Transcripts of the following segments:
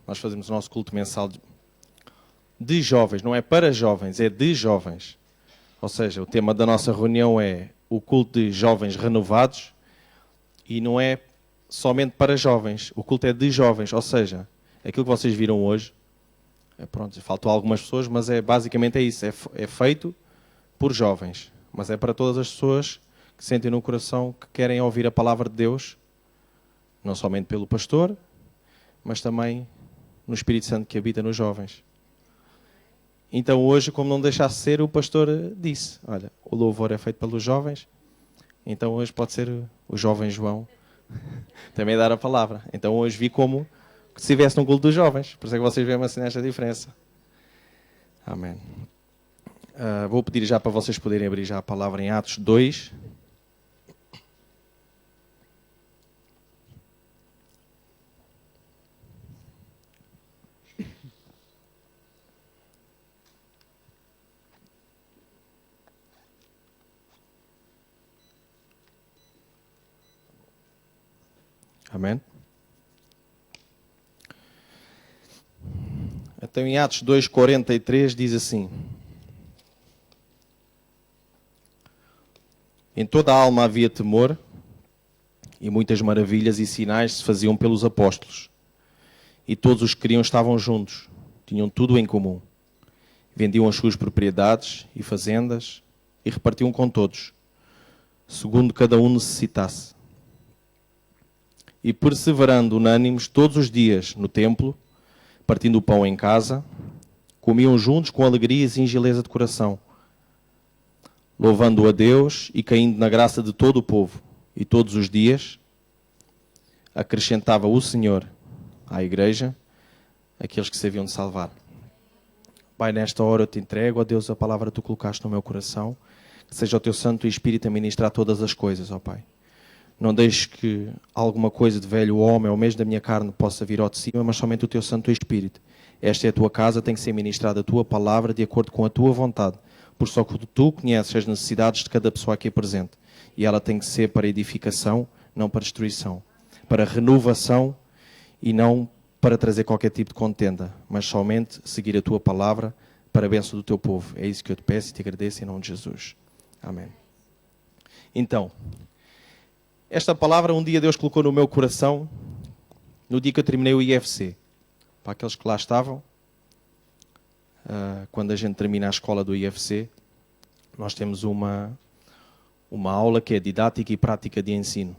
nós fazemos o nosso culto mensal de jovens, não é para jovens, é de jovens. Ou seja, o tema da nossa reunião é o culto de jovens renovados e não é somente para jovens, o culto é de jovens, ou seja, aquilo que vocês viram hoje, pronto, faltou algumas pessoas, mas basicamente é isso, é feito por jovens, mas é para todas as pessoas que sentem no coração que querem ouvir a palavra de Deus, não somente pelo pastor, mas também no Espírito Santo que habita nos jovens. Então hoje, como não deixasse ser, o pastor disse, olha, o louvor é feito pelos jovens, então hoje pode ser o jovem João também dar a palavra. Então hoje vi como se estivesse num culto dos jovens, por isso é que vocês veem assim esta diferença. Amém. Vou pedir já para vocês poderem abrir já a palavra em Atos 2. Amém. Então em Atos 2:43 diz assim: em toda a alma havia temor, e muitas maravilhas e sinais se faziam pelos apóstolos. E todos os que criam estavam juntos, tinham tudo em comum. Vendiam as suas propriedades e fazendas e repartiam com todos, segundo cada um necessitasse. E perseverando unânimes todos os dias no templo, partindo o pão em casa, comiam juntos com alegria e singeleza de coração, louvando a Deus e caindo na graça de todo o povo. E todos os dias acrescentava o Senhor à igreja aqueles que se haviam de salvar. Pai, nesta hora eu te entrego, ó Deus, a palavra que tu colocaste no meu coração, que seja o teu Santo Espírito a ministrar todas as coisas, ó Pai. Não deixes que alguma coisa de velho homem ou mesmo da minha carne possa vir ao de cima, mas somente o teu Santo Espírito. Esta é a tua casa, tem que ser ministrada a tua palavra de acordo com a tua vontade, porque só que tu conheces as necessidades de cada pessoa aqui presente. E ela tem que ser para edificação, não para destruição. Para renovação e não para trazer qualquer tipo de contenda, mas somente seguir a tua palavra para a bênção do teu povo. É isso que eu te peço e te agradeço em nome de Jesus. Amém. Então, esta palavra um dia Deus colocou no meu coração no dia que eu terminei o IFC. Para aqueles que lá estavam, quando a gente termina a escola do IFC, nós temos uma aula que é didática e prática de ensino.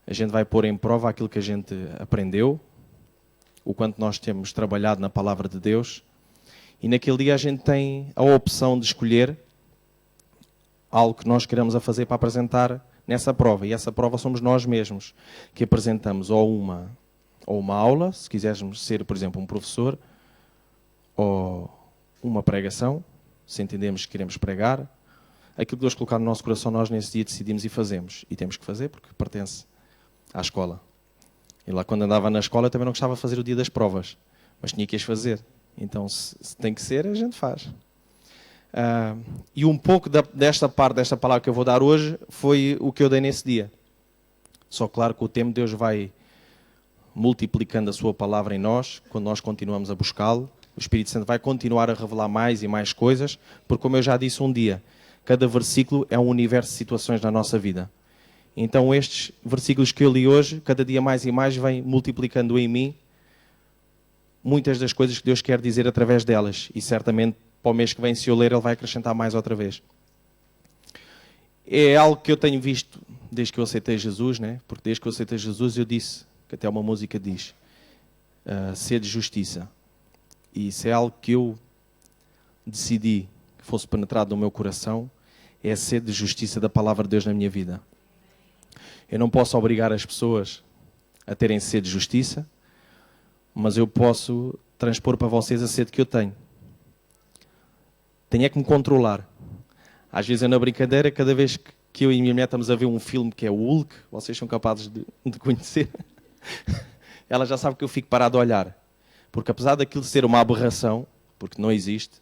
A gente vai pôr em prova aquilo que a gente aprendeu, o quanto nós temos trabalhado na palavra de Deus, e naquele dia a gente tem a opção de escolher algo que nós queremos a fazer para apresentar nessa prova. E essa prova somos nós mesmos que apresentamos ou uma aula, se quisermos ser, por exemplo, um professor, ou uma pregação, se entendemos que queremos pregar. Aquilo que Deus colocar no nosso coração, nós nesse dia decidimos e fazemos. E temos que fazer porque pertence à escola. E lá quando andava na escola eu também não gostava de fazer o dia das provas, mas tinha que as fazer. Então se tem que ser, a gente faz. E um pouco desta palavra que eu vou dar hoje foi o que eu dei nesse dia. Só claro que o tempo Deus vai multiplicando a sua palavra em nós, quando nós continuamos a buscá-lo. O Espírito Santo vai continuar a revelar mais e mais coisas, porque como eu já disse um dia, cada versículo é um universo de situações na nossa vida. Então estes versículos que eu li hoje, cada dia mais e mais, vêm multiplicando em mim muitas das coisas que Deus quer dizer através delas. E certamente para o mês que vem, se eu ler, Ele vai acrescentar mais outra vez. É algo que eu tenho visto desde que eu aceitei Jesus, né? Porque desde que eu aceitei Jesus eu disse, que até uma música diz, sede justiça. E isso é algo que eu decidi que fosse penetrado no meu coração, é a sede de justiça da palavra de Deus na minha vida. Eu não posso obrigar as pessoas a terem sede de justiça, mas eu posso transpor para vocês a sede que eu tenho. Tenho é que me controlar. Às vezes eu na brincadeira, cada vez que eu e a minha mulher estamos a ver um filme que é o Hulk, vocês são capazes de conhecer, ela já sabe que eu fico parado a olhar. Porque apesar daquilo ser uma aberração, porque não existe,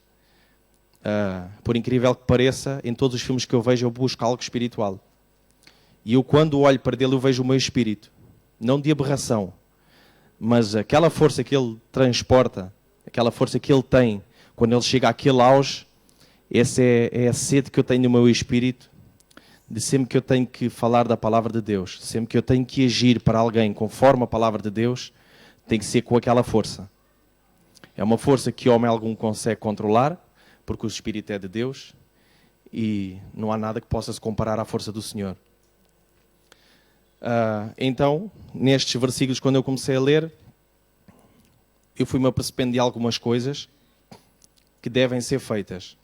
por incrível que pareça, em todos os filmes que eu vejo eu busco algo espiritual. E eu quando olho para dele eu vejo o meu espírito. Não de aberração, mas aquela força que ele transporta, aquela força que ele tem, quando ele chega àquele auge, essa é a sede que eu tenho no meu espírito, de sempre que eu tenho que falar da palavra de Deus, sempre que eu tenho que agir para alguém conforme a palavra de Deus, tem que ser com aquela força. É uma força que homem algum consegue controlar, porque o Espírito é de Deus, e não há nada que possa se comparar à força do Senhor. Então, nestes versículos, quando eu comecei a ler, eu fui-me apercebendo de algumas coisas que devem ser feitas.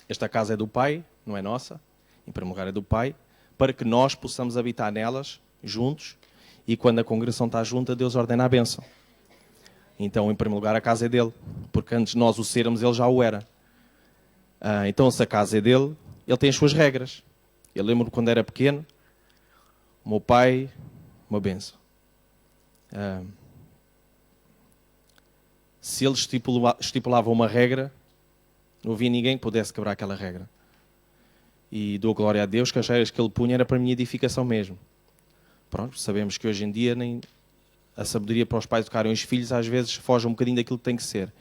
Esta casa é do Pai, não é nossa, em primeiro lugar é do Pai, para que nós possamos habitar nelas, juntos, e quando a congregação está junta, Deus ordena a bênção. Então, em primeiro lugar, a casa é dele, porque antes de nós o sermos, ele já o era. Então, se a casa é dele, ele tem as suas regras. Eu lembro quando era pequeno, o meu pai, uma bênção. Se ele estipulava uma regra, não havia ninguém que pudesse quebrar aquela regra. E dou glória a Deus que as regras que ele punha era para a minha edificação mesmo. Pronto, sabemos que hoje em dia nem a sabedoria para os pais educarem os filhos às vezes foge um bocadinho daquilo que tem que ser.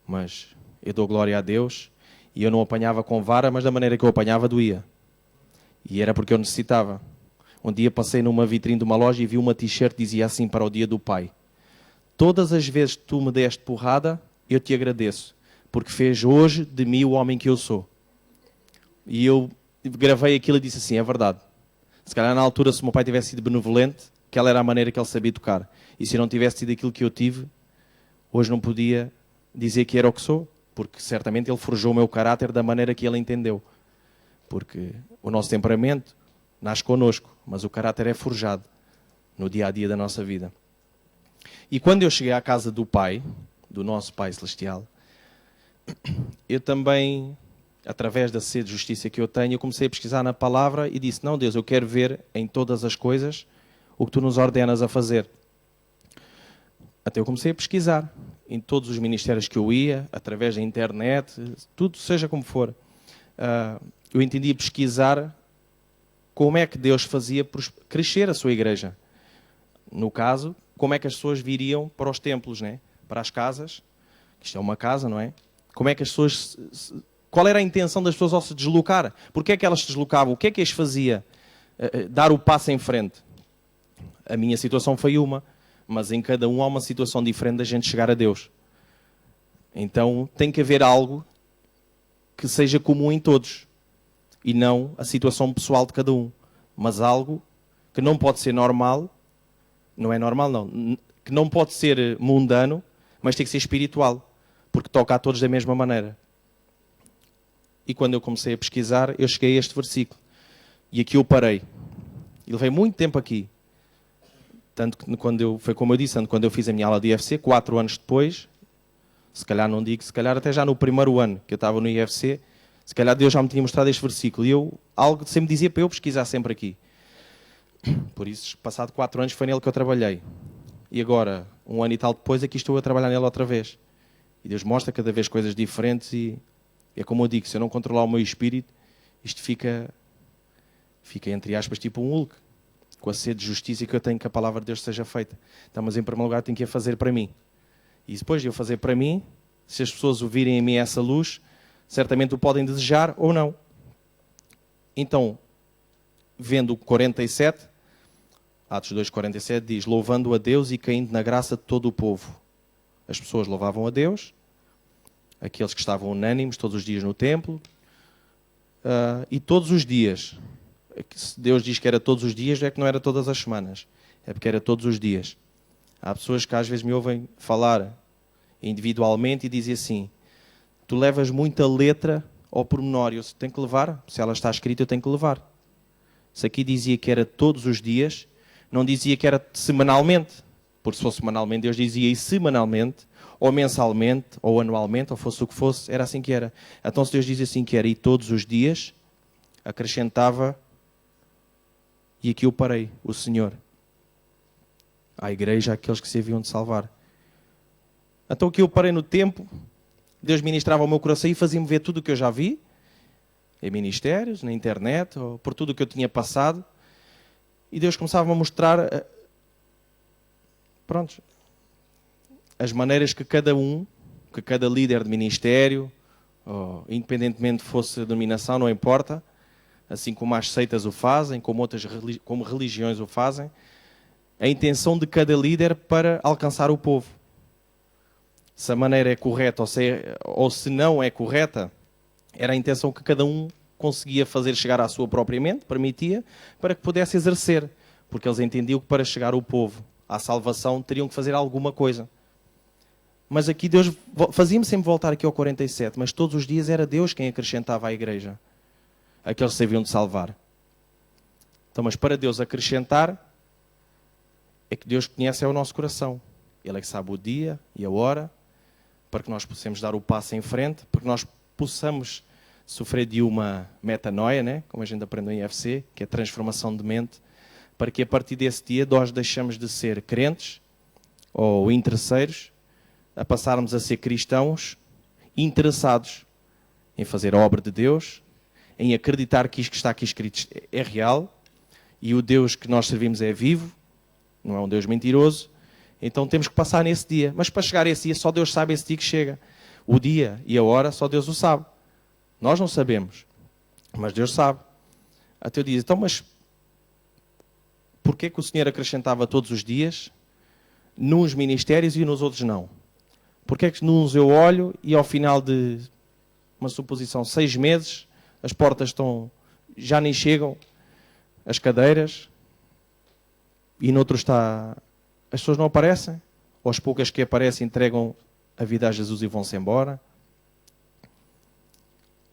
Mas eu dou glória a Deus e eu não apanhava com vara, mas da maneira que eu apanhava doía. E era porque eu necessitava. Um dia passei numa vitrine de uma loja e vi uma t-shirt que dizia assim para o dia do pai: todas as vezes que tu me deste porrada, eu te agradeço, porque fez hoje de mim o homem que eu sou. E eu gravei aquilo e disse assim, é verdade. Se calhar na altura, se o meu pai tivesse sido benevolente, aquela era a maneira que ele sabia tocar. E se eu não tivesse tido aquilo que eu tive, hoje não podia dizer que era o que sou, porque certamente ele forjou o meu caráter da maneira que ele entendeu. Porque o nosso temperamento nasce connosco, mas o caráter é forjado no dia-a-dia da nossa vida. E quando eu cheguei à casa do Pai, do nosso Pai Celestial, eu também, através da sede de justiça que eu tenho, eu comecei a pesquisar na palavra e disse, não, Deus, eu quero ver em todas as coisas o que tu nos ordenas a fazer. Até eu comecei a pesquisar em todos os ministérios que eu ia, através da internet, tudo seja como for. Eu entendi pesquisar como é que Deus fazia crescer a sua igreja. No caso, como é que as pessoas viriam para os templos, né? Para as casas. Isto é uma casa, não é? Como é que as pessoas... Qual era a intenção das pessoas ao se deslocar? Porquê é que elas se deslocavam? O que é que as fazia dar o passo em frente? A minha situação foi uma, mas em cada um há uma situação diferente da gente chegar a Deus. Então tem que haver algo que seja comum em todos e não a situação pessoal de cada um, mas algo que não pode ser normal, não é normal não, que não pode ser mundano, mas tem que ser espiritual, porque toca a todos da mesma maneira. E quando eu comecei a pesquisar, eu cheguei a este versículo. E aqui eu parei. E levei muito tempo aqui. Tanto que foi como eu disse, tanto quando eu fiz a minha aula de IFC, 4 anos depois, se calhar não digo, se calhar até já no primeiro ano que eu estava no IFC, se calhar Deus já me tinha mostrado este versículo. E algo sempre dizia para eu pesquisar sempre aqui. Por isso, passado 4 anos, foi nele que eu trabalhei. E agora, 1 ano e tal depois, aqui estou a trabalhar nele outra vez. E Deus mostra cada vez coisas diferentes e é como eu digo, se eu não controlar o meu espírito, isto fica entre aspas, tipo um Hulk, com a sede de justiça que eu tenho que a palavra de Deus seja feita. Então, mas em primeiro lugar tenho que a fazer para mim. E depois de eu fazer para mim, se as pessoas ouvirem em mim essa luz, certamente o podem desejar ou não. Então, vendo o 47, Atos 2:47 diz, louvando a Deus e caindo na graça de todo o povo. As pessoas louvavam a Deus, aqueles que estavam unânimes todos os dias no templo, e todos os dias. Se Deus diz que era todos os dias, é que não era todas as semanas, é porque era todos os dias. Há pessoas que às vezes me ouvem falar individualmente e dizem assim, tu levas muita letra ao pormenor, eu tenho que levar, se ela está escrita eu tenho que levar. Se aqui dizia que era todos os dias, não dizia que era semanalmente, porque se fosse semanalmente Deus dizia e semanalmente, ou mensalmente, ou anualmente, ou fosse o que fosse, era assim que era. Então se Deus diz assim que era e todos os dias, acrescentava, e aqui eu parei, o Senhor. À igreja, aqueles que se haviam de salvar. Então aqui eu parei no tempo, Deus ministrava ao meu coração e fazia-me ver tudo o que eu já vi, em ministérios, na internet, ou por tudo o que eu tinha passado, e Deus começava a mostrar pronto, as maneiras que cada líder de ministério, ou, independentemente fosse a denominação, não importa, assim como as seitas o fazem, como religiões o fazem, a intenção de cada líder para alcançar o povo. Se a maneira é correta ou se não é correta, era a intenção que cada um conseguia fazer chegar à sua própria mente, permitia, para que pudesse exercer. Porque eles entendiam que para chegar o povo à salvação teriam que fazer alguma coisa. Mas aqui Deus fazia-me sempre voltar aqui ao 47, mas todos os dias era Deus quem acrescentava à igreja aqueles que sabiam de salvar. Então, mas para Deus acrescentar, é que Deus conhece o nosso coração. Ele é que sabe o dia e a hora, para que nós possamos dar o passo em frente, para que nós possamos sofrer de uma metanoia, né? Como a gente aprendeu em IFC, que é transformação de mente, para que a partir desse dia nós deixamos de ser crentes ou interesseiros, a passarmos a ser cristãos interessados em fazer a obra de Deus, em acreditar que isto que está aqui escrito é real e o Deus que nós servimos é vivo, não é um Deus mentiroso. Então temos que passar nesse dia. Mas para chegar a esse dia, só Deus sabe esse dia que chega. O dia e a hora, só Deus o sabe. Nós não sabemos, mas Deus sabe. Até eu digo, então, mas porquê que o Senhor acrescentava todos os dias nos ministérios e nos outros não? Porquê que nos eu olho e ao final de uma suposição 6 meses, as portas já nem chegam, as cadeiras, e noutro está, as pessoas não aparecem, ou as poucas que aparecem entregam a vida a Jesus e vão-se embora.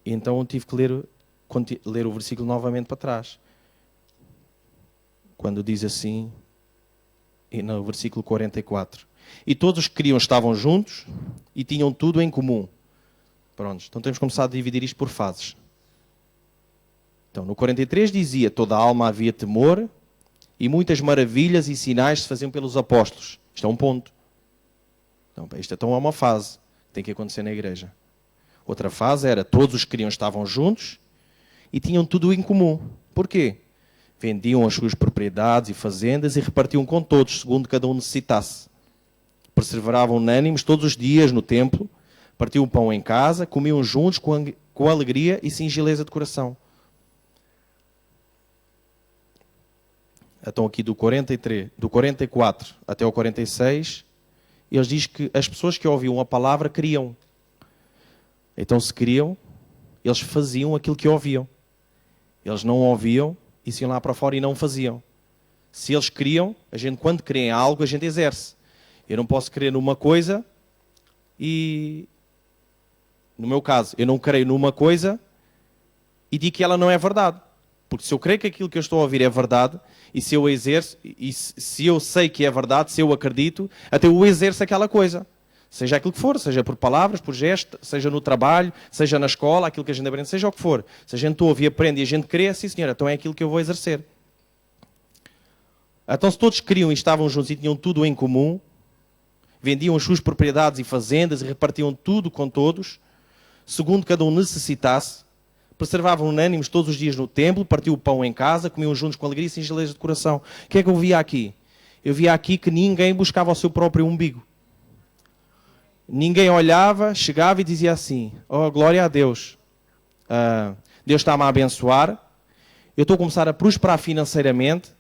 E então eu tive que ler o versículo novamente para trás. Quando diz assim, e no versículo 44. E todos os que queriam estavam juntos e tinham tudo em comum. Pronto, então temos começado a dividir isto por fases. Então, no 43 dizia, toda a alma havia temor e muitas maravilhas e sinais se faziam pelos apóstolos. Isto é um ponto. Então, isto então é uma fase que tem que acontecer na igreja. Outra fase era, todos os que queriam estavam juntos e tinham tudo em comum. Porquê? Vendiam as suas propriedades e fazendas e repartiam com todos, segundo cada um necessitasse. Perseveravam unânimes todos os dias no templo, partiam o pão em casa, comiam juntos com alegria e singeleza de coração. Então aqui do 44 até o 46, eles dizem que as pessoas que ouviam a palavra queriam. Então se queriam, eles faziam aquilo que ouviam. Eles não ouviam e se iam lá para fora e não faziam. Se eles queriam, a gente quando crê em algo, a gente exerce. Eu não posso crer numa coisa e, no meu caso, eu não creio numa coisa e digo que ela não é verdade. Porque se eu creio que aquilo que eu estou a ouvir é verdade, e se eu exerço, e se eu sei que é verdade, se eu acredito, até eu exerço aquela coisa. Seja aquilo que for, seja por palavras, por gesto, seja no trabalho, seja na escola, aquilo que a gente aprende, seja o que for. Se a gente ouve e aprende e a gente crê, sim senhora, então é aquilo que eu vou exercer. Então se todos queriam e estavam juntos e tinham tudo em comum, vendiam as suas propriedades e fazendas e repartiam tudo com todos, segundo cada um necessitasse, preservavam unânimes todos os dias no templo, partiam o pão em casa, comiam juntos com alegria e singeleza de coração. O que é que eu via aqui? Eu via aqui que ninguém buscava o seu próprio umbigo. Ninguém olhava, chegava e dizia assim, oh, glória a Deus, Deus está-me a abençoar, eu estou a começar a prosperar financeiramente,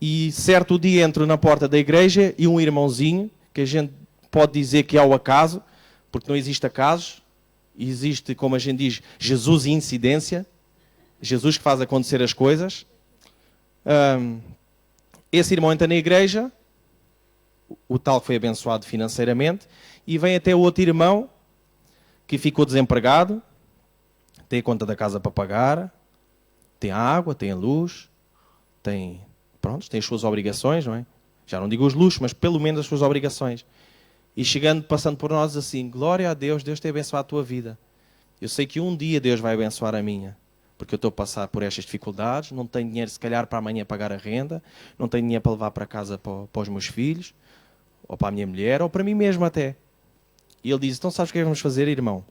e certo dia entro na porta da igreja e um irmãozinho, que a gente pode dizer que é ao acaso, porque não existe acasos, existe, como a gente diz, Jesus e incidência, Jesus que faz acontecer as coisas. Esse irmão entra na igreja, o tal que foi abençoado financeiramente, e vem até o outro irmão que ficou desempregado, tem a conta da casa para pagar, tem a água, tem a luz, tem as suas obrigações, não é? Já não digo os luxos, mas pelo menos as suas obrigações. E chegando, passando por nós assim, glória a Deus, Deus tem abençoado a tua vida. Eu sei que um dia Deus vai abençoar a minha, porque eu estou a passar por estas dificuldades, não tenho dinheiro se calhar para amanhã pagar a renda, não tenho dinheiro para levar para casa para os meus filhos, ou para a minha mulher, ou para mim mesmo até. E ele diz, então sabes o que é que vamos fazer, irmão?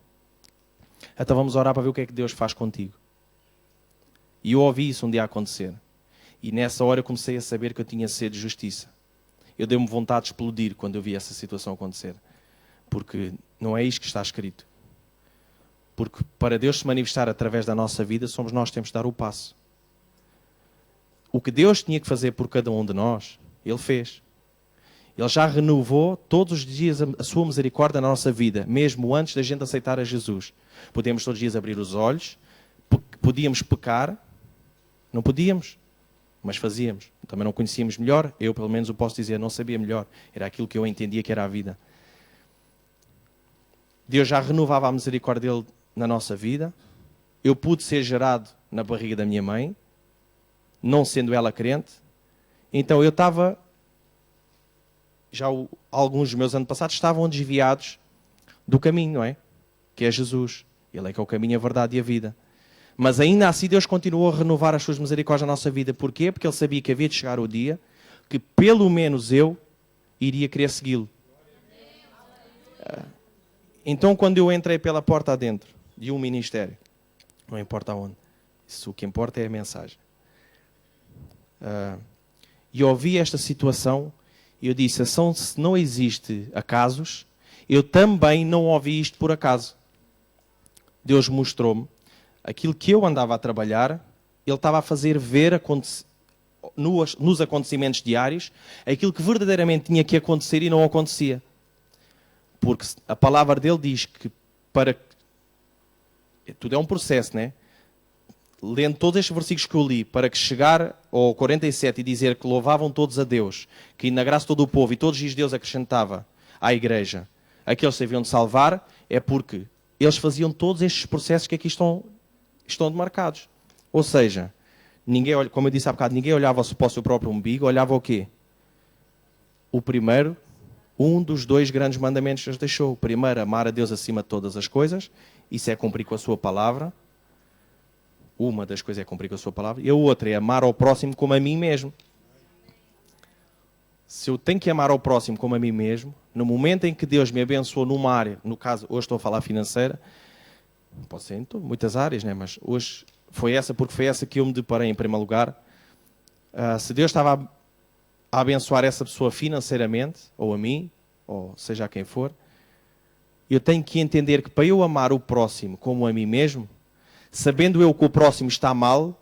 Então vamos orar para ver o que é que Deus faz contigo. E eu ouvi isso um dia acontecer. E nessa hora eu comecei a saber que eu tinha sede de justiça. eu dei-me vontade de explodir quando eu vi essa situação acontecer. Porque não é isto que está escrito. Porque para Deus se manifestar através da nossa vida, somos nós que temos de dar o passo. O que Deus tinha que fazer por cada um de nós, Ele fez. Ele já renovou todos os dias a sua misericórdia na nossa vida, mesmo antes da gente aceitar a Jesus. Podemos todos os dias abrir os olhos, podíamos pecar, não podíamos, mas fazíamos. Também não conhecíamos melhor, eu pelo menos o posso dizer, não sabia melhor. Era aquilo que eu entendia que era a vida. Deus já renovava a misericórdia dele na nossa vida. Eu pude ser gerado na barriga da minha mãe, não sendo ela crente. Então eu estava, já alguns dos meus antepassados estavam desviados do caminho, não é? Que é Jesus. Ele é que é o caminho, a verdade e a vida. Mas ainda assim Deus continuou a renovar as suas misericórdias na nossa vida. Porquê? Porque Ele sabia que havia de chegar o dia que pelo menos eu iria querer segui-lo. Então quando eu entrei pela porta adentro de um ministério, não importa aonde, isso o que importa é a mensagem. E ouvi esta situação e eu disse, se não existe acasos, eu também não ouvi isto por acaso. Deus mostrou-me aquilo que eu andava a trabalhar, Ele estava a fazer ver nos acontecimentos diários aquilo que verdadeiramente tinha que acontecer e não acontecia. Porque a palavra dele diz que tudo é um processo, né? Lendo todos estes versículos que eu li, para que chegar ao 47 e dizer que louvavam todos a Deus, que na graça todo o povo e todos os dias Deus acrescentava à igreja aqueles que se haviam de salvar, é porque eles faziam todos estes processos que aqui estão demarcados. Ou seja, ninguém, como eu disse há bocado, ninguém olhava para o seu próprio umbigo, olhava o quê? O primeiro, um dos dois grandes mandamentos que nos deixou. O primeiro, amar a Deus acima de todas as coisas, isso é cumprir com a sua palavra. Uma das coisas é cumprir com a sua palavra. E a outra é amar ao próximo como a mim mesmo. Se eu tenho que amar ao próximo como a mim mesmo, no momento em que Deus me abençoou numa área, no caso, hoje estou a falar financeira, pode ser em muitas áreas, né? Mas hoje foi essa, porque foi essa que eu me deparei em primeiro lugar. Se Deus estava a abençoar essa pessoa financeiramente, ou a mim, ou seja a quem for, eu tenho que entender que para eu amar o próximo como a mim mesmo, sabendo eu que o próximo está mal,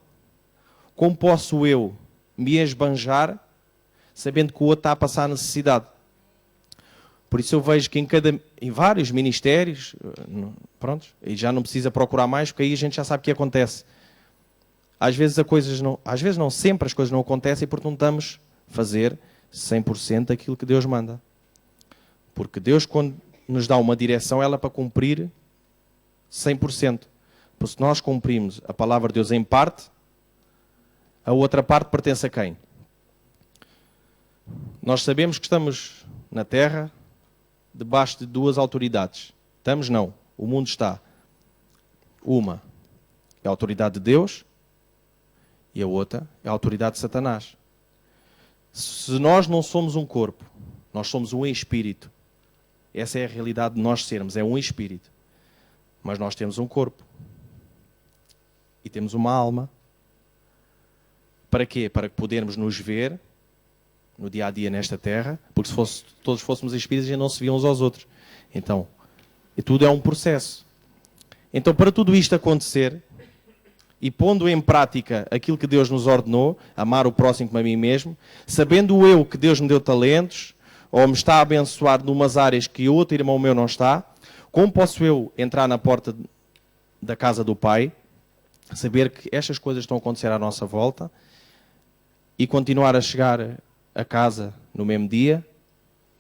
como posso eu me esbanjar sabendo que o outro está a passar necessidade? Por isso eu vejo que em vários ministérios, pronto, e já não precisa procurar mais, porque aí a gente já sabe o que acontece. Às vezes não sempre as coisas não acontecem porque não estamos a fazer 100% aquilo que Deus manda. Porque Deus, quando nos dá uma direção, ela é para cumprir 100%. Porque se nós cumprimos a palavra de Deus em parte, a outra parte pertence a quem? Nós sabemos que estamos na Terra debaixo de duas autoridades. Estamos não. O mundo está. Uma é a autoridade de Deus e a outra é a autoridade de Satanás. Se nós não somos um corpo, nós somos um espírito. Essa é a realidade de nós sermos, é um espírito. Mas nós temos um corpo. E temos uma alma. Para quê? Para que podermos nos ver no dia a dia nesta terra, porque se todos fôssemos espíritos, a gente não se via uns aos outros. Então, e tudo é um processo. Então, para tudo isto acontecer, e pondo em prática aquilo que Deus nos ordenou, amar o próximo como a mim mesmo, sabendo eu que Deus me deu talentos, ou me está a abençoar numas áreas que outro irmão meu não está, como posso eu entrar na porta da casa do Pai, saber que estas coisas estão a acontecer à nossa volta, e continuar a chegar a casa no mesmo dia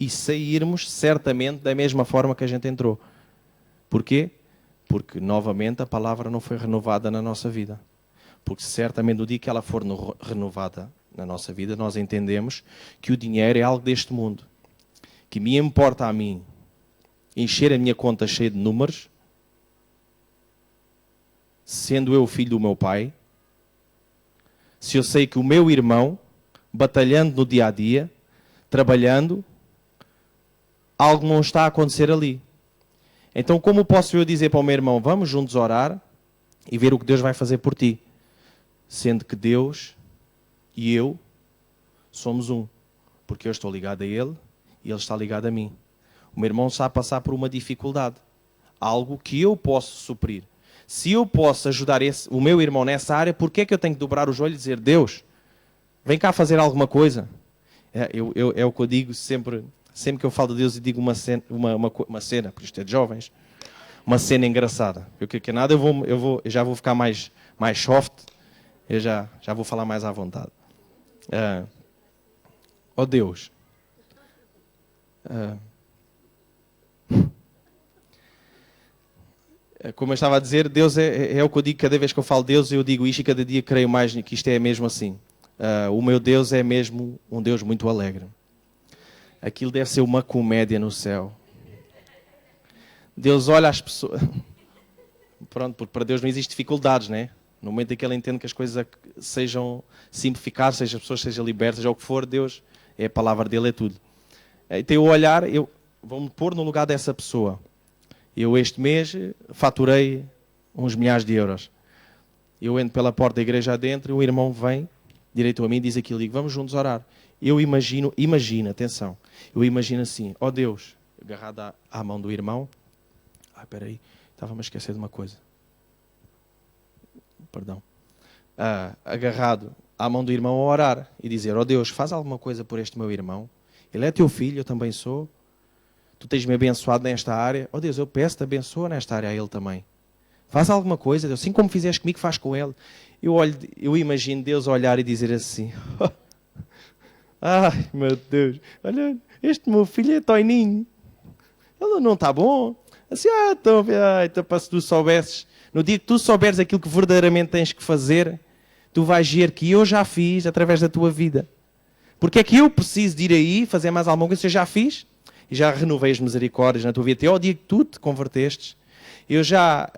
e sairmos certamente da mesma forma que a gente entrou. Porquê? Porque novamente a palavra não foi renovada na nossa vida. Porque certamente no dia que ela for renovada na nossa vida, nós entendemos que o dinheiro é algo deste mundo. Que me importa a mim encher a minha conta cheia de números, sendo eu filho do meu pai, se eu sei que o meu irmão, batalhando no dia a dia, trabalhando, algo não está a acontecer ali. Então, como posso eu dizer para o meu irmão, vamos juntos orar e ver o que Deus vai fazer por ti? Sendo que Deus e eu somos um. Porque eu estou ligado a ele e ele está ligado a mim. O meu irmão está a passar por uma dificuldade. Algo que eu posso suprir. Se eu posso ajudar o meu irmão nessa área, por que é que eu tenho que dobrar o joelho e dizer, Deus, vem cá fazer alguma coisa? É o que eu digo sempre que eu falo de Deus e digo uma cena, por isto é de jovens, uma cena engraçada. Eu que nada, eu já vou ficar mais soft, eu já vou falar mais à vontade. Oh Deus, como eu estava a dizer, Deus é o que eu digo cada vez que eu falo de Deus, eu digo isto e cada dia creio mais que isto é mesmo assim. O meu Deus é mesmo um Deus muito alegre. Aquilo deve ser uma comédia no céu. Deus olha as pessoas... Pronto, porque para Deus não existe dificuldades, né? No momento em que Ele entende que as coisas sejam simplificadas, seja as pessoas sejam libertas, seja o que for, Deus, é a palavra dele, é tudo. Então eu olhar, vou-me pôr no lugar dessa pessoa. Eu este mês faturei uns milhares de euros. Eu entro pela porta da igreja adentro e um irmão vem direito a mim e diz aquilo, digo, vamos juntos orar. Eu imagina, atenção, eu imagino assim, ó Deus, agarrado à mão do irmão, espera aí, estava-me a esquecer de uma coisa. Perdão. Agarrado à mão do irmão a orar e dizer, ó Deus, faz alguma coisa por este meu irmão. Ele é teu filho, eu também sou. Tu tens-me abençoado nesta área. Ó Deus, eu peço-te, abençoa nesta área a ele também. Faz alguma coisa, Deus, assim como fizeste comigo, faz com ele. Eu imagino Deus olhar e dizer assim, ai meu Deus, olha, este meu filho é toininho. Ele não está bom. Assim, então para se tu soubesses, no dia que tu souberes aquilo que verdadeiramente tens que fazer, tu vais ver que eu já fiz através da tua vida. Porque é que eu preciso de ir aí fazer mais alguma coisa? Eu já fiz e já renovei as misericórdias na tua vida. Até ao dia que tu te convertestes, eu já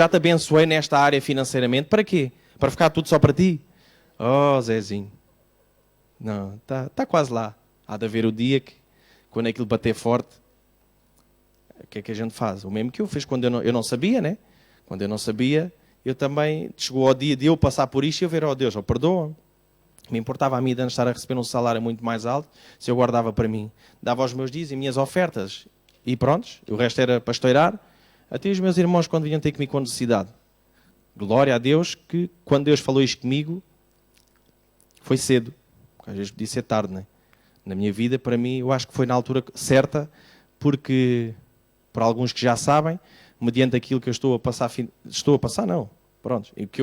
te abençoei nesta área financeiramente. Para quê? Para ficar tudo só para ti? Oh, Zezinho. Não, está quase lá. Há de haver o dia que, quando aquilo bater forte, o que é que a gente faz? O mesmo que eu fiz quando eu não sabia, né? Quando eu não sabia, eu também, chegou ao dia de eu passar por isto e eu ver, oh Deus, perdoa-me. Me importava a mim de estar a receber um salário muito mais alto, se eu guardava para mim. Dava aos meus dias e minhas ofertas. E pronto, o resto era para estourar. Até os meus irmãos, quando vinham ter comigo com necessidade. Glória a Deus que, quando Deus falou isto comigo, foi cedo. Porque às vezes podia ser tarde, né? Na minha vida, para mim, eu acho que foi na altura certa, porque, para alguns que já sabem, mediante aquilo que eu estou a passar, não. Pronto. O que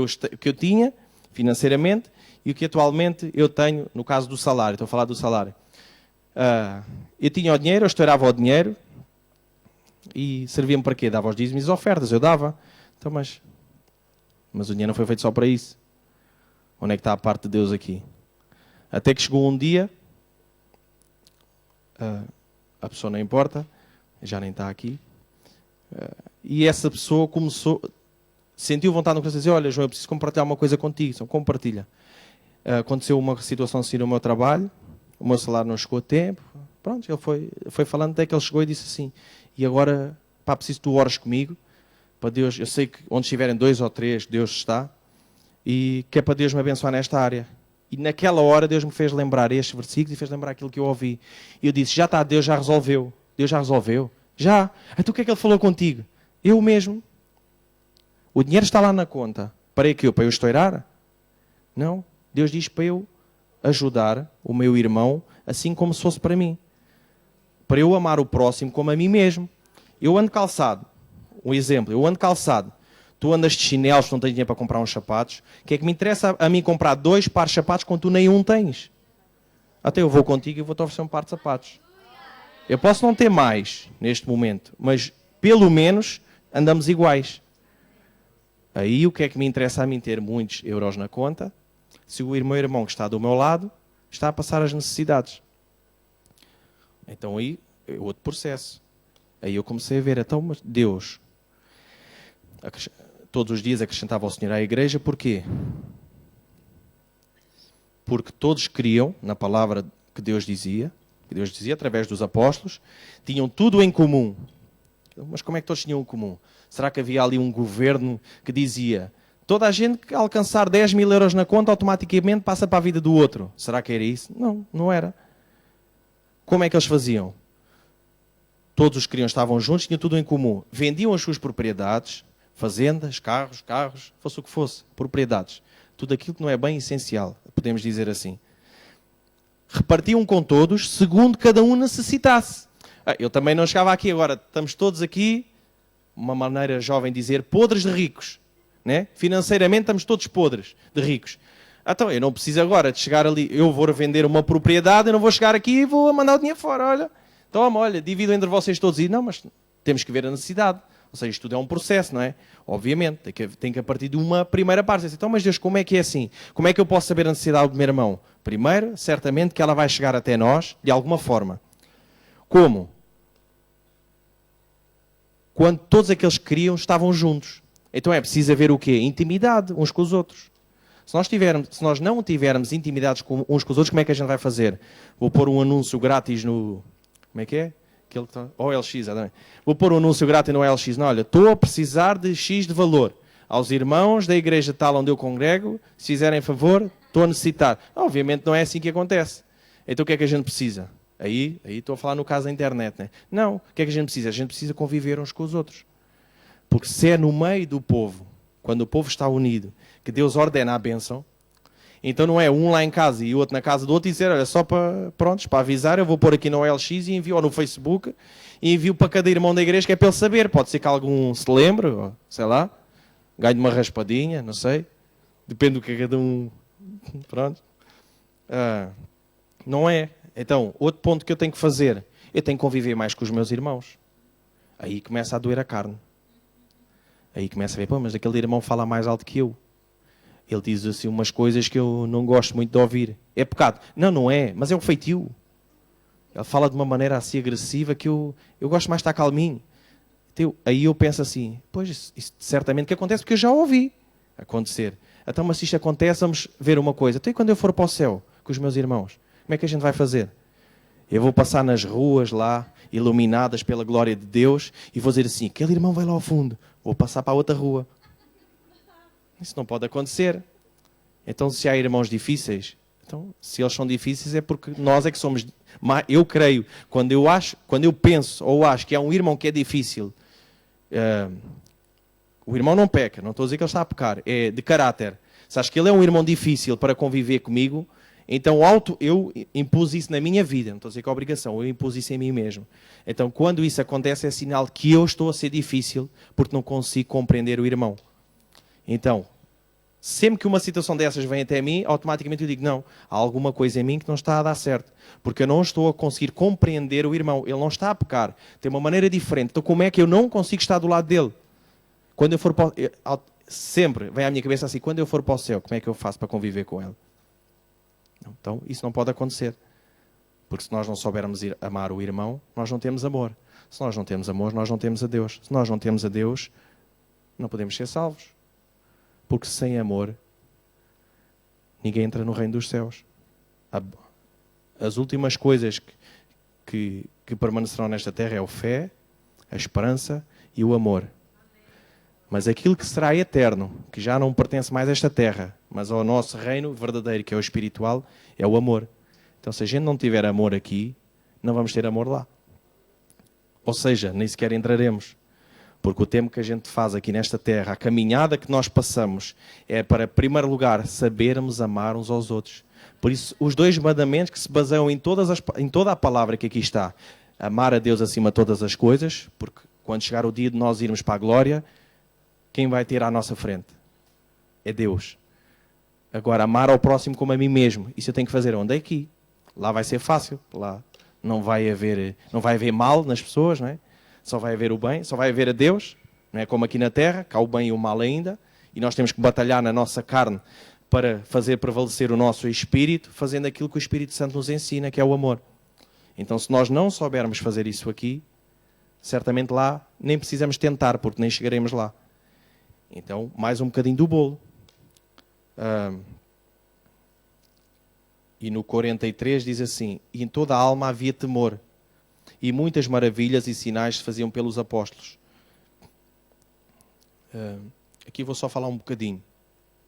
eu tinha, financeiramente, e o que atualmente eu tenho, no caso do salário. Estou a falar do salário. Eu tinha o dinheiro, eu estourava o dinheiro, e servia-me para quê? Dava os dízimos e ofertas, eu dava. Então, mas o dinheiro não foi feito só para isso. Onde é que está a parte de Deus aqui? Até que chegou um dia, a pessoa não importa, já nem está aqui, e essa pessoa sentiu vontade no coração de dizer, olha João, eu preciso compartilhar uma coisa contigo. Então, compartilha. Aconteceu uma situação assim no meu trabalho, o meu salário não chegou a tempo, pronto, ele foi falando até que ele chegou e disse assim, e agora, preciso que tu ores comigo, para Deus, eu sei que onde estiverem 2 ou 3, Deus está, e que é para Deus me abençoar nesta área. E naquela hora Deus me fez lembrar este versículo e fez lembrar aquilo que eu ouvi. E eu disse, já está, Deus já resolveu. Deus já resolveu? Já. Então o que é que Ele falou contigo? Eu mesmo. O dinheiro está lá na conta. Para quê? Para eu estourar? Não. Deus diz para eu ajudar o meu irmão assim como se fosse para mim. Para eu amar o próximo como a mim mesmo. Eu ando calçado. Um exemplo. Eu ando calçado. Tu andas de chinelos, não tens dinheiro para comprar uns sapatos. O que é que me interessa a mim comprar 2 pares de sapatos quando tu nem um tens? Até eu vou contigo e vou-te oferecer um par de sapatos. Eu posso não ter mais neste momento, mas pelo menos andamos iguais. Aí o que é que me interessa a mim ter muitos euros na conta se o meu irmão que está do meu lado está a passar as necessidades? Então aí é outro processo. Aí eu comecei a ver, então, mas Deus... Todos os dias acrescentava o Senhor à igreja, porquê? Porque todos criam na palavra que Deus dizia através dos apóstolos, tinham tudo em comum. Mas como é que todos tinham em comum? Será que havia ali um governo que dizia, Toda a gente que alcançar 10 mil euros na conta automaticamente passa para a vida do outro. Será que era isso? Não, não era. Como é que eles faziam? Todos os crianças estavam juntos, tinham tudo em comum. Vendiam as suas propriedades, fazendas, carros, fosse o que fosse, propriedades. Tudo aquilo que não é bem essencial, podemos dizer assim. Repartiam com todos, segundo cada um necessitasse. Eu também não chegava aqui agora, estamos todos aqui, uma maneira jovem de dizer, podres de ricos. Né? Financeiramente estamos todos podres de ricos. Então eu não preciso agora de chegar ali, eu vou vender uma propriedade, eu não vou chegar aqui e vou mandar o dinheiro fora. Olha, toma, olha, divido entre vocês todos. E não, mas temos que ver a necessidade. Ou seja, isto tudo é um processo, não é? Obviamente, tem que a partir de uma primeira parte. Então, mas Deus, como é que é assim? Como é que eu posso saber a necessidade do meu irmão? Primeiro, certamente que ela vai chegar até nós de alguma forma. Como? Quando todos aqueles que queriam estavam juntos. Então é preciso haver o quê? Intimidade uns com os outros. Se nós não tivermos intimidades uns com os outros, como é que a gente vai fazer? Vou pôr um anúncio grátis no... Como é que é? OLX, exatamente. Vou pôr um anúncio grátis no OLX. Não, olha, estou a precisar de X de valor. Aos irmãos da igreja tal onde eu congrego, se fizerem favor, estou a necessitar. Obviamente não é assim que acontece. Então o que é que a gente precisa? Aí estou a falar no caso da internet, né? Não, o que é que a gente precisa? A gente precisa conviver uns com os outros. Porque se é no meio do povo, quando o povo está unido, que Deus ordena a bênção, então não é um lá em casa e o outro na casa do outro e dizer, olha, só para avisar, eu vou pôr aqui no OLX e envio, ou no Facebook, e envio para cada irmão da igreja, que é para ele saber. Pode ser que algum se lembre, ou, sei lá, ganhe uma raspadinha, não sei. Depende do que cada um... Pronto. Não é. Então, outro ponto que eu tenho que fazer, eu tenho que conviver mais com os meus irmãos. Aí começa a doer a carne. Aí começa a ver, pô, mas aquele irmão fala mais alto que eu. Ele diz assim umas coisas que eu não gosto muito de ouvir. É pecado? Não, não é, mas é um feitio. Ele fala de uma maneira assim agressiva que eu gosto mais de estar calminho. Então, aí eu penso assim, pois isso certamente que acontece porque eu já ouvi acontecer. Então, mas se isto acontece, vamos ver uma coisa. Até quando eu for para o céu com os meus irmãos, como é que a gente vai fazer? Eu vou passar nas ruas lá, iluminadas pela glória de Deus, e vou dizer assim, aquele irmão vai lá ao fundo, vou passar para a outra rua. Isso não pode acontecer. Então, se há irmãos difíceis, então, se eles são difíceis é porque nós é que somos... Eu creio, quando eu penso ou acho que há um irmão que é difícil, o irmão não peca, não estou a dizer que ele está a pecar, é de caráter. Se acho que ele é um irmão difícil para conviver comigo, então eu impus isso na minha vida, não estou a dizer que é obrigação, eu impus isso em mim mesmo. Então, quando isso acontece, é sinal que eu estou a ser difícil porque não consigo compreender o irmão. Então, sempre que uma situação dessas vem até mim, automaticamente eu digo, não, há alguma coisa em mim que não está a dar certo. Porque eu não estou a conseguir compreender o irmão. Ele não está a pecar. Tem uma maneira diferente. Então como é que eu não consigo estar do lado dele? Quando eu for para sempre vem à minha cabeça assim, quando eu for para o céu, como é que eu faço para conviver com ele? Então, isso não pode acontecer. Porque se nós não soubermos amar o irmão, nós não temos amor. Se nós não temos amor, nós não temos a Deus. Se nós não temos a Deus, não podemos ser salvos. Porque sem amor, ninguém entra no reino dos céus. As últimas coisas que permanecerão nesta terra é a fé, a esperança e o amor. Mas aquilo que será eterno, que já não pertence mais a esta terra, mas ao nosso reino verdadeiro, que é o espiritual, é o amor. Então, se a gente não tiver amor aqui, não vamos ter amor lá. Ou seja, nem sequer entraremos. Porque o tempo que a gente faz aqui nesta terra, a caminhada que nós passamos, é para, em primeiro lugar, sabermos amar uns aos outros. Por isso, os 2 mandamentos que se baseiam em toda a palavra que aqui está. Amar a Deus acima de todas as coisas, porque quando chegar o dia de nós irmos para a glória, quem vai ter à nossa frente? É Deus. Agora, amar ao próximo como a mim mesmo. Isso eu tenho que fazer onde? É aqui. Lá vai ser fácil. Lá não vai haver mal nas pessoas, não é? Só vai haver o bem, só vai haver a Deus, não é como aqui na terra, que há o bem e o mal ainda, e nós temos que batalhar na nossa carne para fazer prevalecer o nosso espírito, fazendo aquilo que o Espírito Santo nos ensina, que é o amor. Então, se nós não soubermos fazer isso aqui, certamente lá nem precisamos tentar, porque nem chegaremos lá. Então, mais um bocadinho do bolo. E no 43 diz assim, e em toda a alma havia temor, e muitas maravilhas e sinais se faziam pelos apóstolos. Aqui vou só falar um bocadinho.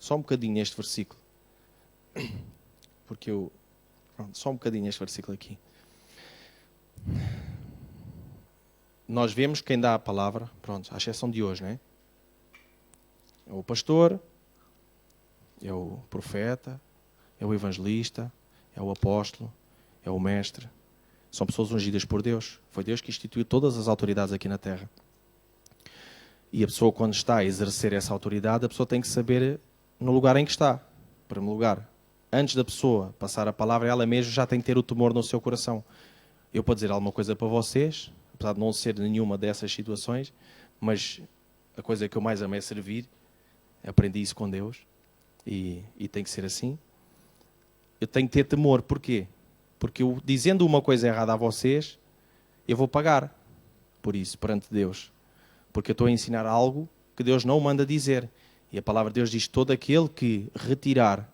só um bocadinho neste versículo. Porque só um bocadinho este versículo aqui. Nós vemos quem dá a palavra, pronto, à exceção de hoje, não é? É o pastor, é o profeta, é o evangelista, é o apóstolo, é o mestre. São pessoas ungidas por Deus. Foi Deus que instituiu todas as autoridades aqui na terra. E a pessoa, quando está a exercer essa autoridade, a pessoa tem que saber no lugar em que está. Em primeiro lugar, antes da pessoa passar a palavra, ela mesma já tem que ter o temor no seu coração. Eu, para dizer alguma coisa para vocês, apesar de não ser nenhuma dessas situações, mas a coisa que eu mais amo é servir. Aprendi isso com Deus e tem que ser assim. Eu tenho que ter temor. Porquê? Porque eu, dizendo uma coisa errada a vocês, eu vou pagar por isso perante Deus. Porque eu estou a ensinar algo que Deus não manda dizer. E a palavra de Deus diz: todo aquele que retirar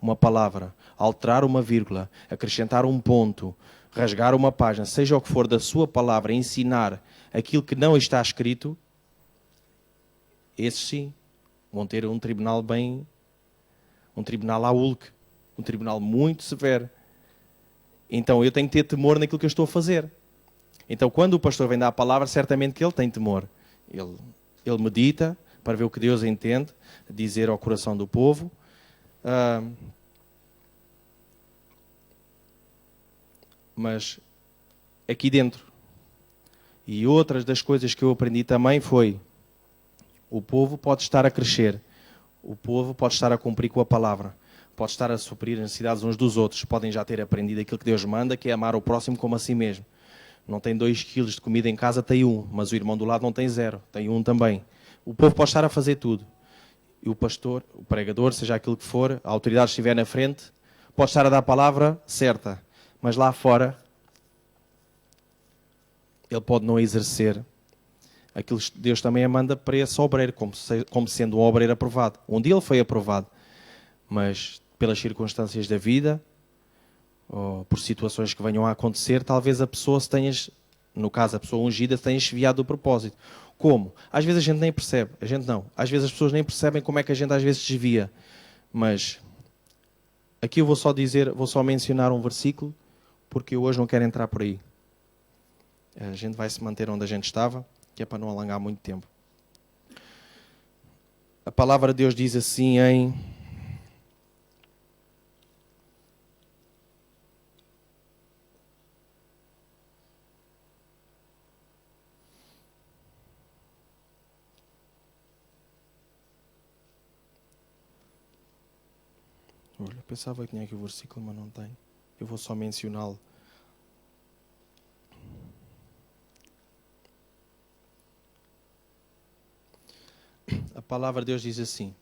uma palavra, alterar uma vírgula, acrescentar um ponto, rasgar uma página, seja o que for da sua palavra, ensinar aquilo que não está escrito, esses sim vão ter um tribunal à Hulk, um tribunal muito severo. Então eu tenho que ter temor naquilo que eu estou a fazer. Então quando o pastor vem dar a palavra, certamente que ele tem temor. Ele medita para ver o que Deus entende dizer ao coração do povo. Mas aqui dentro. E outras das coisas que eu aprendi também foi: o povo pode estar a crescer, o povo pode estar a cumprir com a palavra, pode estar a suprir as necessidades uns dos outros, podem já ter aprendido aquilo que Deus manda, que é amar o próximo como a si mesmo. Não tem 2 quilos de comida em casa, tem 1, mas o irmão do lado não tem 0, tem 1 também. O povo pode estar a fazer tudo. E o pastor, o pregador, seja aquilo que for, a autoridade estiver na frente, pode estar a dar a palavra certa, mas lá fora ele pode não exercer aquilo que Deus também manda para esse obreiro, como sendo um obreiro aprovado. Um dia ele foi aprovado, mas pelas circunstâncias da vida, ou por situações que venham a acontecer, talvez a pessoa se tenha, no caso a pessoa ungida, se tenha desviado do propósito. Como? Às vezes a gente nem percebe, às vezes as pessoas nem percebem como é que a gente às vezes desvia. Mas aqui eu vou só mencionar um versículo, porque eu hoje não quero entrar por aí. A gente vai se manter onde a gente estava, que é para não alongar muito tempo. A palavra de Deus diz assim em... Olha, eu pensava que tinha aqui o versículo, mas não tem. Eu vou só mencioná-lo. A palavra de Deus diz assim: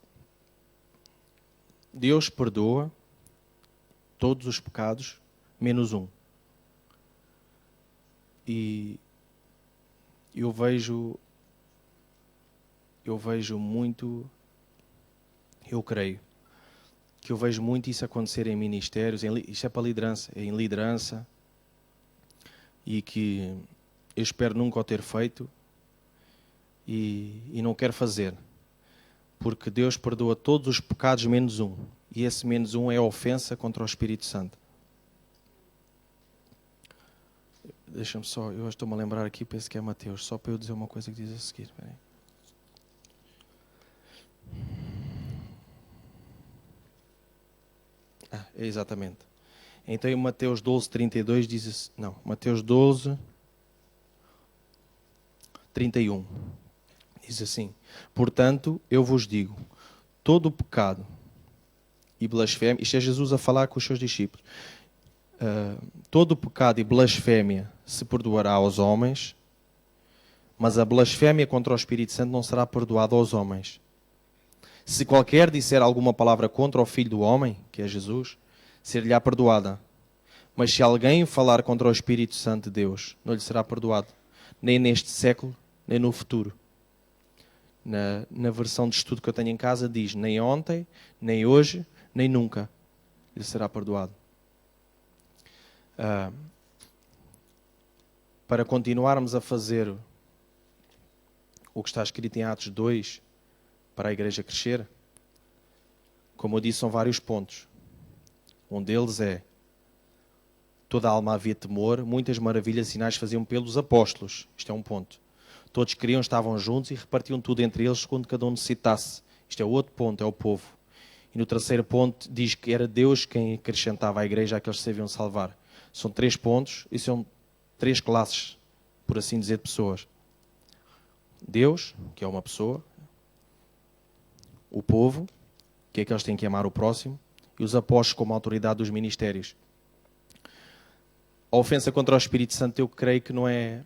Deus perdoa todos os pecados, menos um. E eu vejo muito, eu creio, que eu vejo muito isso acontecer em ministérios, isto é para liderança, em liderança, e que eu espero nunca o ter feito e não quero fazer, porque Deus perdoa todos os pecados menos um, e esse menos um é a ofensa contra o Espírito Santo. Deixa-me só, eu estou-me a lembrar aqui, penso que é Mateus, só para eu dizer uma coisa que diz a seguir. Peraí. É exatamente. Então em Mateus 12, 32 diz assim, não, Mateus 12, 31. Diz assim: portanto, eu vos digo, todo o pecado e blasfémia, isto é Jesus a falar com os seus discípulos, todo o pecado e blasfémia se perdoará aos homens, mas a blasfémia contra o Espírito Santo não será perdoada aos homens. Se qualquer disser alguma palavra contra o Filho do Homem, que é Jesus, ser-lhe-á perdoada. Mas se alguém falar contra o Espírito Santo de Deus, não lhe será perdoado, nem neste século, nem no futuro. Na versão de estudo que eu tenho em casa diz: nem ontem, nem hoje, nem nunca lhe será perdoado. Para continuarmos a fazer o que está escrito em Atos 2, para a igreja crescer, Como eu disse, são vários pontos. Um deles é: toda a alma havia temor, muitas maravilhas e sinais faziam pelos apóstolos. Isto é um ponto. Todos queriam, estavam juntos e repartiam tudo entre eles, segundo cada um necessitasse. Isto é o outro ponto, é o povo. E no terceiro ponto diz que era Deus quem acrescentava à igreja aqueles que se haviam salvar. São 3 pontos e são 3 classes, por assim dizer, de pessoas. Deus, que é uma pessoa. O povo, que é que eles têm que amar o próximo. E os apóstolos como autoridade dos ministérios. A ofensa contra o Espírito Santo, eu creio que não é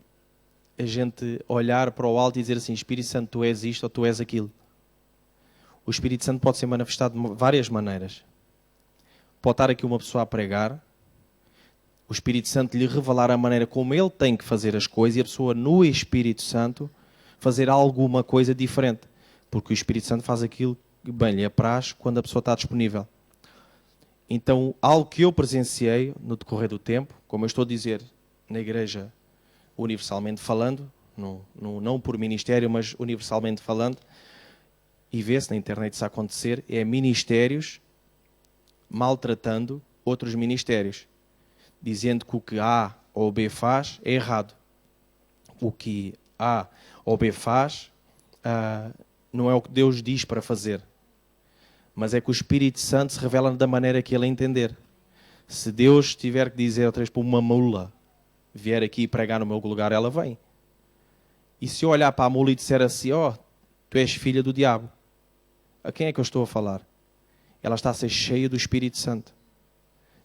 a gente olhar para o alto e dizer assim: Espírito Santo, tu és isto ou tu és aquilo. O Espírito Santo pode ser manifestado de várias maneiras. Pode estar aqui uma pessoa a pregar, o Espírito Santo lhe revelar a maneira como ele tem que fazer as coisas e a pessoa, no Espírito Santo, fazer alguma coisa diferente. Porque o Espírito Santo faz aquilo que bem lhe apraz quando a pessoa está disponível. Então, algo que eu presenciei no decorrer do tempo, como eu estou a dizer, na igreja, universalmente falando, não por ministério, mas universalmente falando, e vê-se na internet isso acontecer, é ministérios maltratando outros ministérios, dizendo que o que A ou B faz é errado. O que A ou B faz não é o que Deus diz para fazer, mas é que o Espírito Santo se revela da maneira que ele entender. Se Deus tiver que dizer outra vez para uma mula vier aqui pregar no meu lugar, ela vem. E se eu olhar para a mula e disser assim: ó, tu és filha do diabo, a quem é que eu estou a falar? Ela está a ser cheia do Espírito Santo.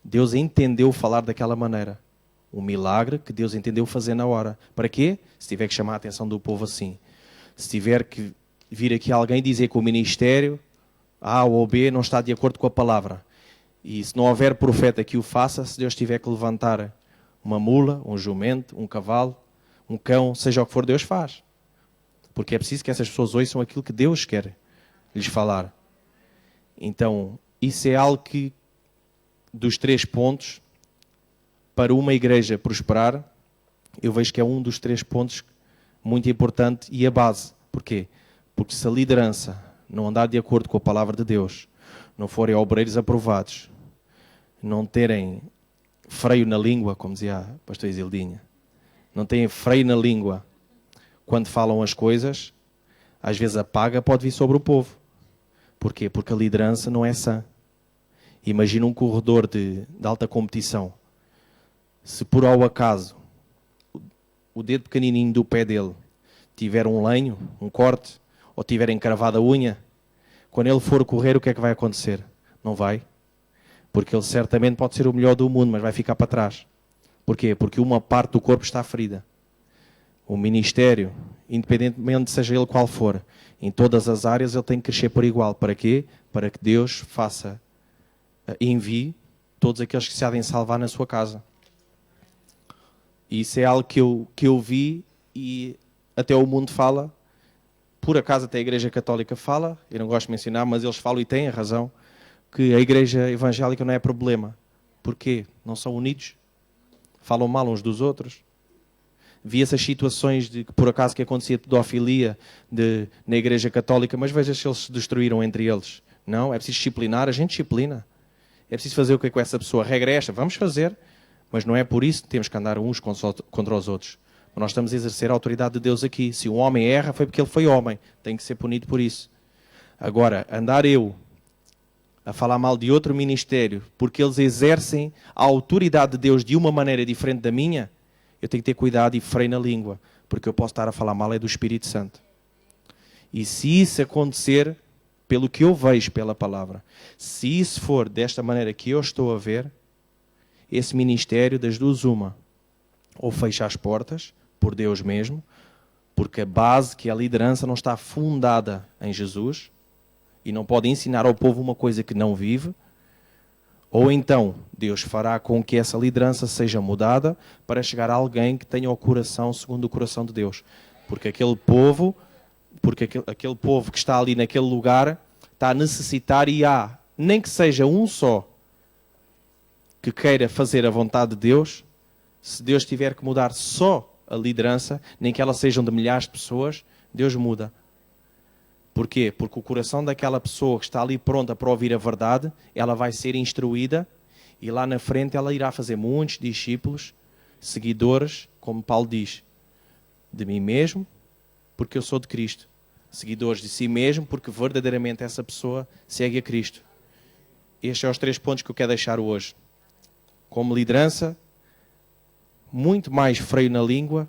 Deus entendeu falar daquela maneira. Um milagre que Deus entendeu fazer na hora. Para quê? Se tiver que chamar a atenção do povo assim. Se tiver que vir aqui alguém dizer que o ministério A ou B não está de acordo com a palavra. E se não houver profeta que o faça, se Deus tiver que levantar uma mula, um jumento, um cavalo, um cão, seja o que for, Deus faz. Porque é preciso que essas pessoas ouçam aquilo que Deus quer lhes falar. Então, isso é algo que, dos 3 pontos, para uma igreja prosperar, eu vejo que é um dos 3 pontos muito importante e a base. Porquê? Porque se a liderança não andar de acordo com a palavra de Deus, não forem obreiros aprovados, não terem freio na língua, como dizia a pastor Isildinha, não têm freio na língua quando falam as coisas, às vezes a paga pode vir sobre o povo. Porquê? Porque a liderança não é sã. Imagina um corredor de alta competição. Se por ao acaso o dedo pequenininho do pé dele tiver um lenho, um corte, ou tiver encravada a unha, quando ele for correr, o que é que vai acontecer? Não vai. Porque ele certamente pode ser o melhor do mundo, mas vai ficar para trás. Porquê? Porque uma parte do corpo está ferida. O ministério, independentemente seja ele qual for, em todas as áreas ele tem que crescer por igual. Para quê? Para que Deus faça, envie todos aqueles que se há de salvar na sua casa. E isso é algo que eu vi e até o mundo fala. Por acaso até a Igreja Católica fala, eu não gosto de mencionar, mas eles falam e têm a razão, que a Igreja Evangélica não é problema. Porquê? Não são unidos? Falam mal uns dos outros? Vi essas situações de que por acaso que acontecia pedofilia na Igreja Católica, mas veja se eles se destruíram entre eles. Não, é preciso disciplinar, a gente disciplina. É preciso fazer o que é com essa pessoa. A regra é esta, vamos fazer, mas não é por isso que temos que andar uns contra os outros. Nós estamos a exercer a autoridade de Deus aqui. Se um homem erra, foi porque ele foi homem. Tem que ser punido por isso. Agora, andar eu a falar mal de outro ministério porque eles exercem a autoridade de Deus de uma maneira diferente da minha, eu tenho que ter cuidado e freio na língua, porque eu posso estar a falar mal é do Espírito Santo. E se isso acontecer, pelo que eu vejo pela palavra, se isso for desta maneira que eu estou a ver, esse ministério, das duas uma, ou fecha as portas, por Deus mesmo, porque a base, que é a liderança, não está fundada em Jesus e não pode ensinar ao povo uma coisa que não vive, ou então Deus fará com que essa liderança seja mudada para chegar a alguém que tenha o coração segundo o coração de Deus. Porque aquele povo que está ali naquele lugar está a necessitar, e há, nem que seja um só que queira fazer a vontade de Deus, se Deus tiver que mudar só a liderança, nem que elas sejam de milhares de pessoas, Deus muda. Porquê? Porque o coração daquela pessoa que está ali pronta para ouvir a verdade, ela vai ser instruída e lá na frente ela irá fazer muitos discípulos, seguidores, como Paulo diz, de mim mesmo, porque eu sou de Cristo. Seguidores de si mesmo, porque verdadeiramente essa pessoa segue a Cristo. Estes são os 3 pontos que eu quero deixar hoje. Como liderança, muito mais freio na língua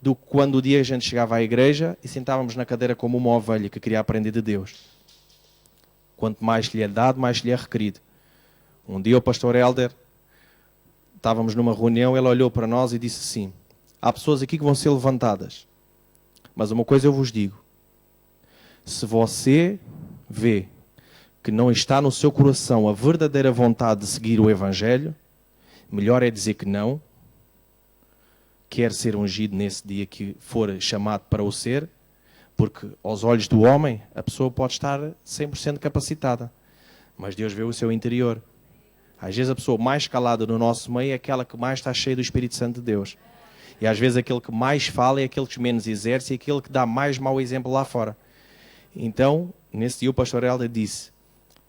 do que quando o dia a gente chegava à igreja e sentávamos na cadeira como uma ovelha que queria aprender de Deus. Quanto mais lhe é dado, mais lhe é requerido. Um dia o pastor Helder, estávamos numa reunião, ele olhou para nós e disse assim: há pessoas aqui que vão ser levantadas, mas uma coisa eu vos digo, se você vê que não está no seu coração a verdadeira vontade de seguir o Evangelho, melhor é dizer que não, quer ser ungido nesse dia que for chamado para o ser, porque aos olhos do homem a pessoa pode estar 100% capacitada, mas Deus vê o seu interior. Às vezes a pessoa mais calada no nosso meio é aquela que mais está cheia do Espírito Santo de Deus. E às vezes aquele que mais fala é aquele que menos exerce e aquele que dá mais mau exemplo lá fora. Então, nesse dia o pastor Helder disse: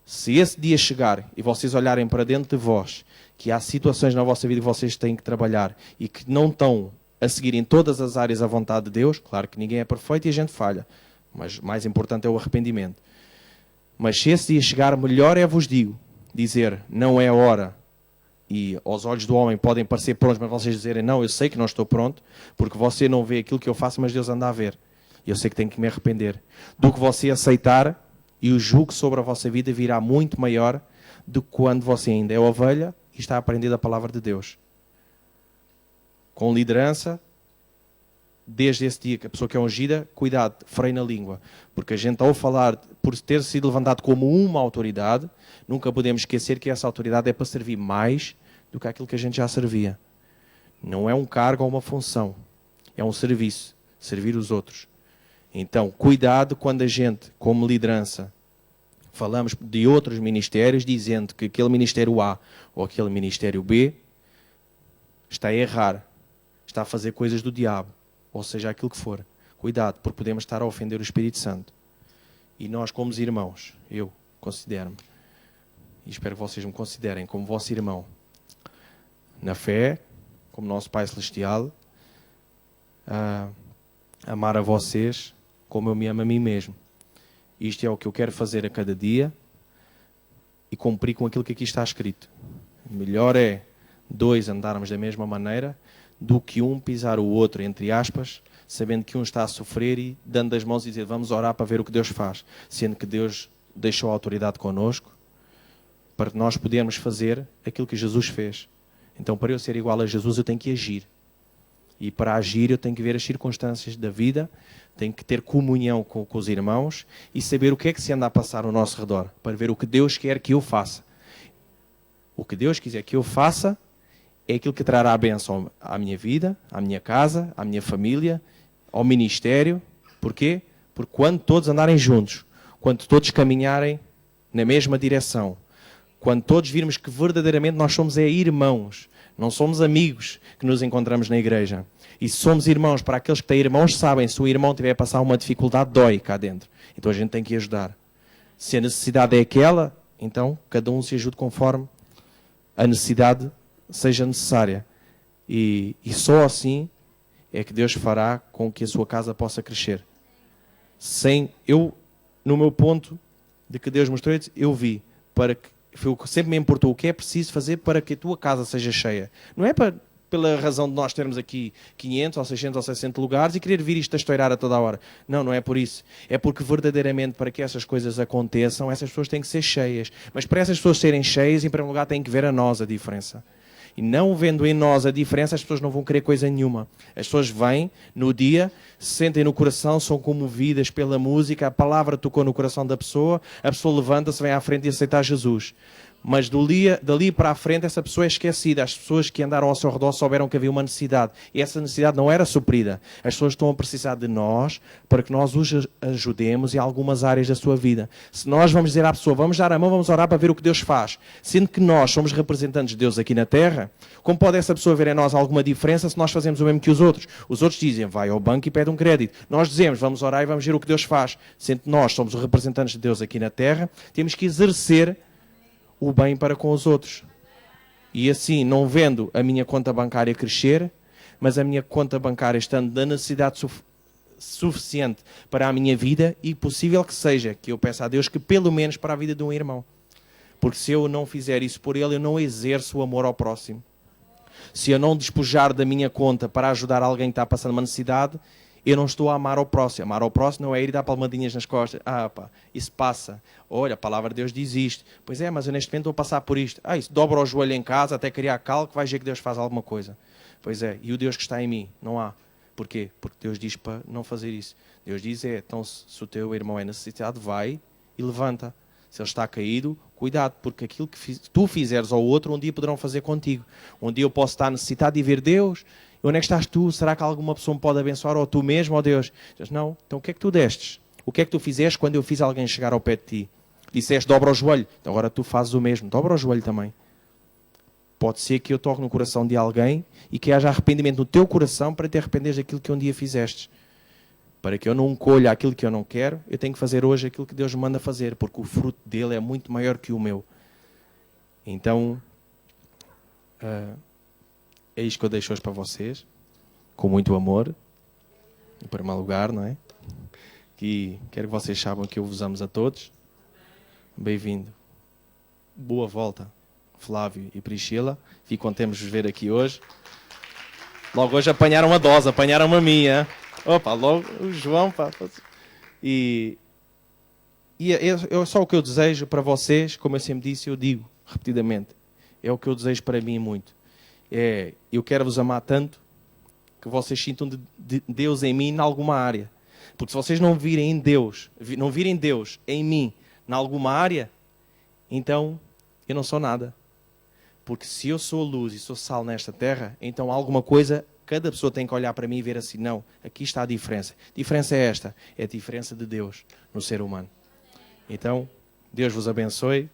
se esse dia chegar e vocês olharem para dentro de vós, que há situações na vossa vida que vocês têm que trabalhar e que não estão a seguir em todas as áreas a vontade de Deus, claro que ninguém é perfeito e a gente falha, mas mais importante é o arrependimento. Mas se esse dia chegar, melhor é vos digo, dizer não é hora, e aos olhos do homem podem parecer prontos, mas vocês dizerem não, eu sei que não estou pronto, porque você não vê aquilo que eu faço, mas Deus anda a ver. E eu sei que tenho que me arrepender. Do que você aceitar, e o jugo sobre a vossa vida virá muito maior do que quando você ainda é ovelha e está a aprender a palavra de Deus. Com liderança, desde esse dia que a pessoa que é ungida, cuidado, freio na língua. Porque a gente, ao falar, por ter sido levantado como uma autoridade, nunca podemos esquecer que essa autoridade é para servir mais do que aquilo que a gente já servia. Não é um cargo ou uma função. É um serviço. Servir os outros. Então, cuidado quando a gente, como liderança, falamos de outros ministérios, dizendo que aquele ministério A ou aquele ministério B está a errar, está a fazer coisas do diabo, ou seja, aquilo que for. Cuidado, porque podemos estar a ofender o Espírito Santo. E nós, como os irmãos, eu considero-me, e espero que vocês me considerem como vosso irmão, na fé, como nosso Pai Celestial, amar a vocês como eu me amo a mim mesmo. Isto é o que eu quero fazer a cada dia e cumprir com aquilo que aqui está escrito. Melhor é 2 andarmos da mesma maneira do que um pisar o outro, entre aspas, sabendo que um está a sofrer e dando as mãos e dizer vamos orar para ver o que Deus faz, sendo que Deus deixou a autoridade connosco para nós podermos fazer aquilo que Jesus fez. Então, para eu ser igual a Jesus, eu tenho que agir. E para agir eu tenho que ver as circunstâncias da vida, tenho que ter comunhão com os irmãos e saber o que é que se anda a passar ao nosso redor, para ver o que Deus quer que eu faça. O que Deus quiser que eu faça é aquilo que trará a bênção à minha vida, à minha casa, à minha família, ao ministério. Porquê? Porque quando todos andarem juntos, quando todos caminharem na mesma direção, quando todos virmos que verdadeiramente nós somos irmãos, não somos amigos que nos encontramos na igreja. E se somos irmãos, para aqueles que têm irmãos, sabem, se o irmão estiver a passar uma dificuldade, dói cá dentro. Então a gente tem que ajudar. Se a necessidade é aquela, então cada um se ajude conforme a necessidade seja necessária. E só assim é que Deus fará com que a sua casa possa crescer. No meu ponto de que Deus mostrou, eu vi, para que foi o que sempre me importou, o que é preciso fazer para que a tua casa seja cheia. Não é pela razão de nós termos aqui 500 ou 600 ou 600 lugares e querer vir isto a estourar a toda a hora. Não, não é por isso. É porque verdadeiramente para que essas coisas aconteçam, essas pessoas têm que ser cheias. Mas para essas pessoas serem cheias, em primeiro lugar, têm que ver a nós a diferença. E não vendo em nós a diferença, as pessoas não vão querer coisa nenhuma. As pessoas vêm no dia, se sentem no coração, são comovidas pela música, a palavra tocou no coração da pessoa, a pessoa levanta-se, vem à frente e aceita Jesus. Mas dali para a frente essa pessoa é esquecida. As pessoas que andaram ao seu redor souberam que havia uma necessidade. E essa necessidade não era suprida. As pessoas estão a precisar de nós para que nós os ajudemos em algumas áreas da sua vida. Se nós vamos dizer à pessoa, vamos dar a mão, vamos orar para ver o que Deus faz, sendo que nós somos representantes de Deus aqui na Terra, como pode essa pessoa ver em nós alguma diferença se nós fazemos o mesmo que os outros? Os outros dizem, vai ao banco e pede um crédito. Nós dizemos, vamos orar e vamos ver o que Deus faz. Sendo que nós somos os representantes de Deus aqui na Terra, temos que exercer o bem para com os outros. E assim, não vendo a minha conta bancária crescer, mas a minha conta bancária estando da necessidade suficiente para a minha vida, e possível que seja, que eu peça a Deus que pelo menos para a vida de um irmão. Porque se eu não fizer isso por ele, eu não exerço o amor ao próximo. Se eu não despojar da minha conta para ajudar alguém que está passando uma necessidade, eu não estou a amar ao próximo. Amar ao próximo não é ir dar palmadinhas nas costas. Ah, pá, isso passa. Olha, a palavra de Deus diz isto. Pois é, mas eu neste momento estou a passar por isto. Ah, isso dobra o joelho em casa até criar calma, que vais ver que Deus faz alguma coisa. Pois é, e o Deus que está em mim? Não há. Porquê? Porque Deus diz para não fazer isso. Deus diz então se o teu irmão é necessitado, vai e levanta. Se ele está caído, cuidado, porque aquilo que tu fizeres ao outro, um dia poderão fazer contigo. Um dia eu posso estar necessitado de ver Deus. Onde é que estás tu? Será que alguma pessoa me pode abençoar? Ou tu mesmo, ou Deus? Diz, não. Então o que é que tu destes? O que é que tu fizeste quando eu fiz alguém chegar ao pé de ti? Disseste, dobra o joelho. Então agora tu fazes o mesmo. Dobra o joelho também. Pode ser que eu toque no coração de alguém e que haja arrependimento no teu coração para te arrependeres daquilo que um dia fizeste. Para que eu não colha aquilo que eu não quero, eu tenho que fazer hoje aquilo que Deus me manda fazer, porque o fruto dele é muito maior que o meu. Então, é isto que eu deixo hoje para vocês, com muito amor, em primeiro lugar, não é? Que quero que vocês saibam que eu vos amo a todos. Bem-vindo. Boa volta, Flávio e Priscila. Fico contente de vos ver aqui hoje. Logo hoje apanharam a dose, apanharam a minha. Opa, logo o João, pá. E é só o que eu desejo para vocês, como eu sempre disse, eu digo repetidamente, é o que eu desejo para mim muito. Eu quero vos amar tanto que vocês sintam de Deus em mim em alguma área. Porque se vocês não virem Deus em mim em alguma área, então eu não sou nada. Porque se eu sou luz e sou sal nesta terra, então alguma coisa, cada pessoa tem que olhar para mim e ver assim, não, aqui está a diferença. A diferença é esta, é a diferença de Deus no ser humano. Então, Deus vos abençoe.